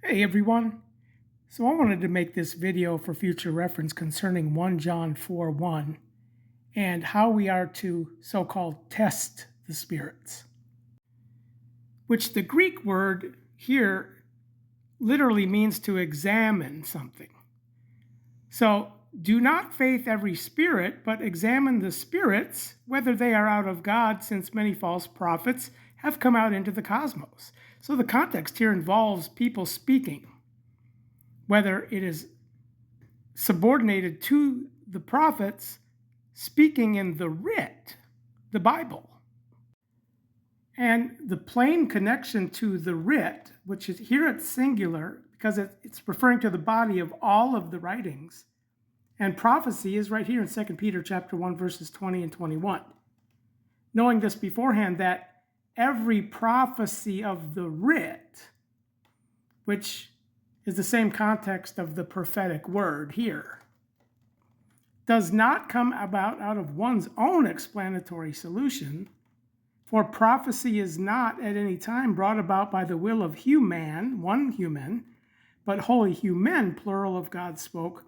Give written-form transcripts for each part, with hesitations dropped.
Hey everyone. So I wanted to make this video for future reference concerning 1 John 4:1 and how we are to so-called test the spirits, which the Greek word here literally means to examine something. So do not faith every spirit, but examine the spirits, whether they are out of God, since many false prophets have come out into the cosmos. So the context here involves people speaking, whether it is subordinated to the prophets speaking in the writ, the Bible. And the plain connection to the writ, which is here it's singular because it's referring to the body of all of the writings. And prophecy is right here in 2 Peter chapter 1, verses 20 and 21. Knowing this beforehand, that every prophecy of the writ, which is the same context of the prophetic word here, does not come about out of one's own explanatory solution, for prophecy is not at any time brought about by the will of human, one human, but holy human, plural, of God spoke,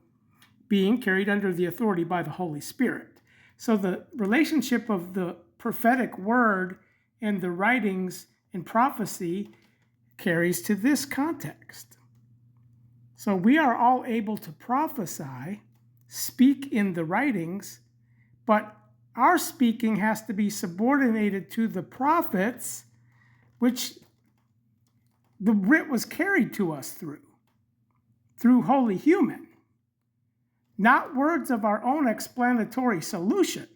being carried under the authority by the Holy Spirit. So the relationship of the prophetic word and the writings and prophecy carries to this context. So we are all able to prophesy, speak in the writings, but our speaking has to be subordinated to the prophets, which the writ was carried to us through holy human, not words of our own explanatory solution.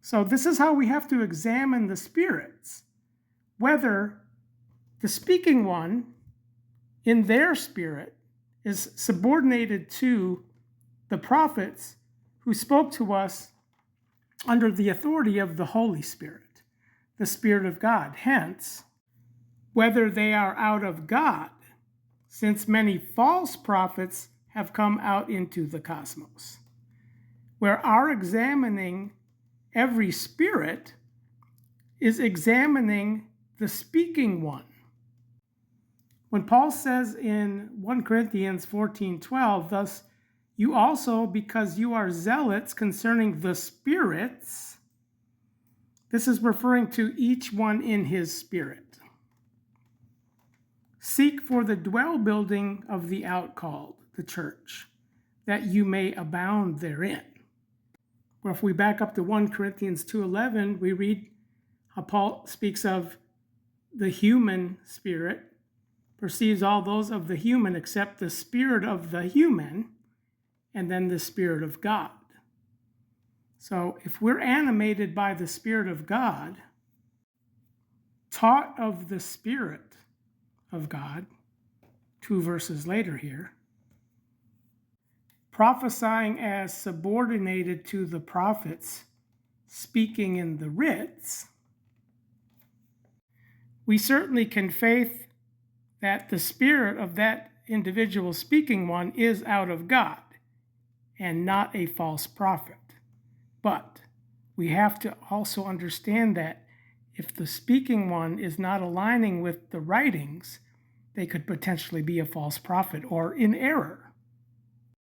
So this is how we have to examine the spirits, whether the speaking one in their spirit is subordinated to the prophets who spoke to us under the authority of the Holy Spirit, the Spirit of God. Hence, whether they are out of God, since many false prophets have come out into the cosmos, where our examining every spirit is examining the speaking one. When Paul says in 1 Corinthians 14:12, thus you also, because you are zealots concerning the spirits, this is referring to each one in his spirit. Seek for the dwell building of the outcalled, the church, that you may abound therein. Or if we back up to 1 Corinthians 2:11, we read how Paul speaks of the human spirit perceives all those of the human except the spirit of the human, and then the Spirit of God. So if we're animated by the Spirit of God, taught of the Spirit of God, 2 verses later here, prophesying as subordinated to the prophets, speaking in the writs, we certainly can faith that the spirit of that individual speaking one is out of God and not a false prophet. But we have to also understand that if the speaking one is not aligning with the writings, they could potentially be a false prophet or in error.